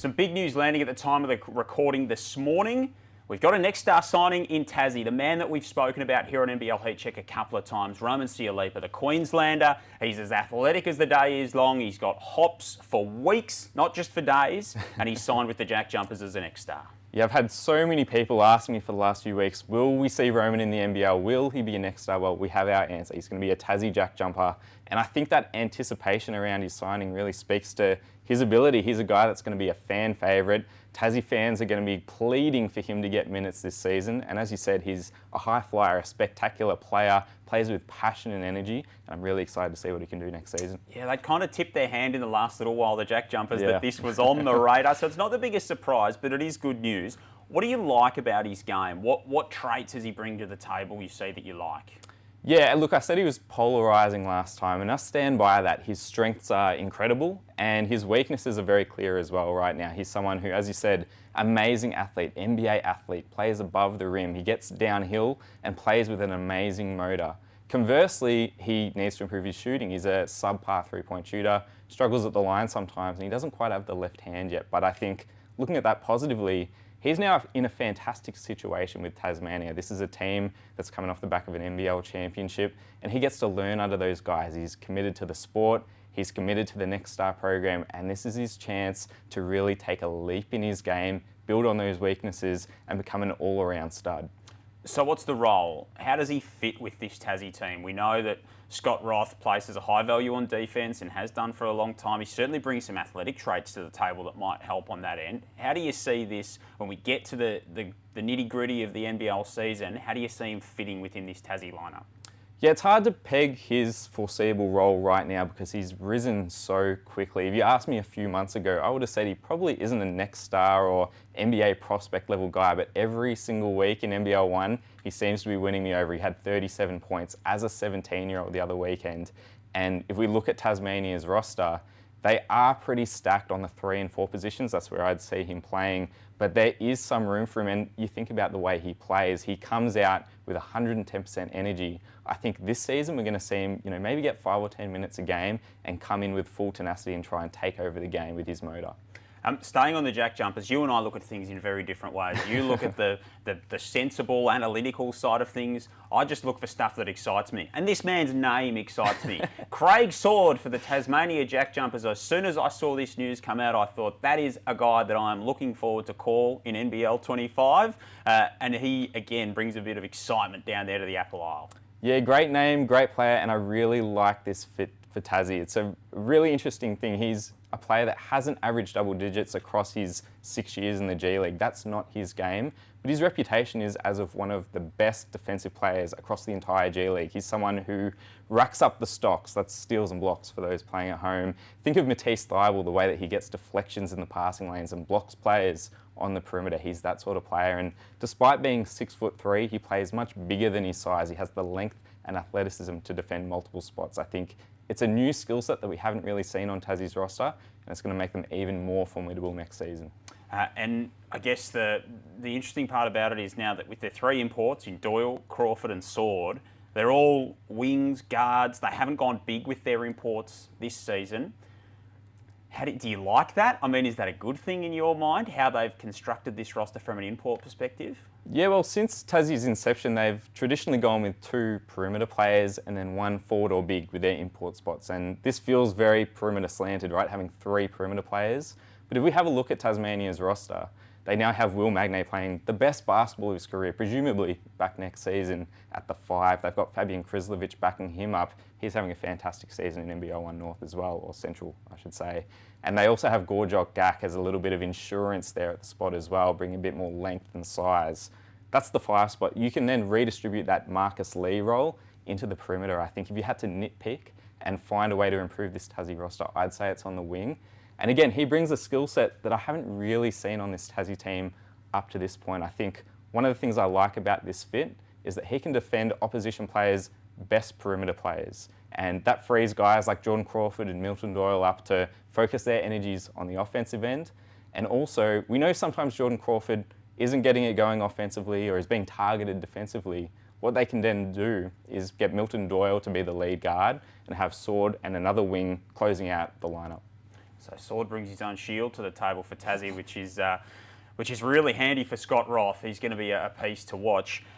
Some big news landing at the time of the recording this morning. We've got a next star signing in Tassie, the man that we've spoken about here on NBL Heat Check a couple of times, Roman Sialipa, the Queenslander. He's as athletic as the day is long. He's got hops for weeks, not just for days, and he's signed with the JackJumpers as the next star. Yeah, I've had so many people ask me for the last few weeks, will we see Roman in the NBL? Will he be a next star? Well, we have our answer. He's going to be a Tassie JackJumper. And I think that anticipation around his signing really speaks to his ability. He's a guy that's going to be a fan favourite. Tassie fans are going to be pleading for him to get minutes this season. And as you said, he's a high flyer, a spectacular player, plays with passion and energy. And I'm really excited to see what he can do next season. Yeah, they kind of tipped their hand in the last little while, the JackJumpers, that this was on the radar. So it's not the biggest surprise, but it is good news. What do you like about his game? What traits does he bring to the table you see that you like? Yeah, look, I said he was polarising last time, and I stand by that. His strengths are incredible, and his weaknesses are very clear as well right now. He's someone who, as you said, amazing athlete, NBA athlete, plays above the rim. He gets downhill and plays with an amazing motor. Conversely, he needs to improve his shooting. He's a subpar three-point shooter, struggles at the line sometimes, and he doesn't quite have the left hand yet. But I think, looking at that positively, he's now in a fantastic situation with Tasmania. This is a team that's coming off the back of an NBL championship, and he gets to learn under those guys. He's committed to the sport, he's committed to the Next Star program, and this is his chance to really take a leap in his game, build on those weaknesses, and become an all-around stud. So what's the role? How does he fit with this Tassie team? We know that Scott Roth places a high value on defence and has done for a long time. He certainly brings some athletic traits to the table that might help on that end. How do you see this when we get to the nitty-gritty of the NBL season? How do you see him fitting within this Tassie lineup? Yeah, it's hard to peg his foreseeable role right now because he's risen so quickly. If you asked me a few months ago, I would have said he probably isn't a next star or NBA prospect level guy, but every single week in NBL 1, he seems to be winning me over. He had 37 points as a 17-year-old the other weekend. And if we look at Tasmania's roster, they are pretty stacked on the 3 and 4 positions. That's where I'd see him playing. But there is some room for him, and you think about the way he plays. He comes out with 110% energy. I think this season we're going to see him, maybe get 5 or 10 minutes a game and come in with full tenacity and try and take over the game with his motor. Staying on the JackJumpers, you and I look at things in very different ways. You look at the sensible, analytical side of things. I just look for stuff that excites me. And this man's name excites me. Craig Sword for the Tasmania JackJumpers. As soon as I saw this news come out, I thought that is a guy that I'm looking forward to call in NBL 25. And he, again, brings a bit of excitement down there to the Apple Isle. Yeah, great name, great player, and I really like this fit for Tassie. It's a really interesting thing. He's a player that hasn't averaged double digits across his 6 years in the G League. That's not his game, but his reputation is as of one of the best defensive players across the entire G League. He's someone who racks up the stocks, that's steals and blocks for those playing at home. Think of Matisse Thybulle, the way that he gets deflections in the passing lanes and blocks players on the perimeter. He's that sort of player, and despite being 6'3", he plays much bigger than his size. He has the length and athleticism to defend multiple spots. I think it's a new skill set that we haven't really seen on Tassie's roster, and it's going to make them even more formidable next season. And I guess the interesting part about it is now that with their 3 imports in Doyle, Crawford and Sword, they're all wings, guards. They haven't gone big with their imports this season. Do you like that? I mean, is that a good thing in your mind, how they've constructed this roster from an import perspective? Yeah, well, since Tassie's inception, they've traditionally gone with 2 perimeter players and then 1 forward or big with their import spots. And this feels very perimeter slanted, right, having 3 perimeter players. But if we have a look at Tasmania's roster, they now have Will Magnay playing the best basketball of his career, presumably back next season at the 5. They've got Fabian Krislovic backing him up. He's having a fantastic season in NBL 1 North as well, or Central, I should say. And they also have Gorjok Gak as a little bit of insurance there at the spot as well, bringing a bit more length and size. That's the 5 spot. You can then redistribute that Marcus Lee role into the perimeter. I think if you had to nitpick and find a way to improve this Tassie roster, I'd say it's on the wing. And again, he brings a skill set that I haven't really seen on this Tassie team up to this point. I think one of the things I like about this fit is that he can defend opposition players' best perimeter players. And that frees guys like Jordan Crawford and Milton Doyle up to focus their energies on the offensive end. And also, we know sometimes Jordan Crawford isn't getting it going offensively or is being targeted defensively. What they can then do is get Milton Doyle to be the lead guard and have Sword and another wing closing out the lineup. So Sword brings his own shield to the table for Tassie, which is really handy for Scott Roth. He's going to be a piece to watch.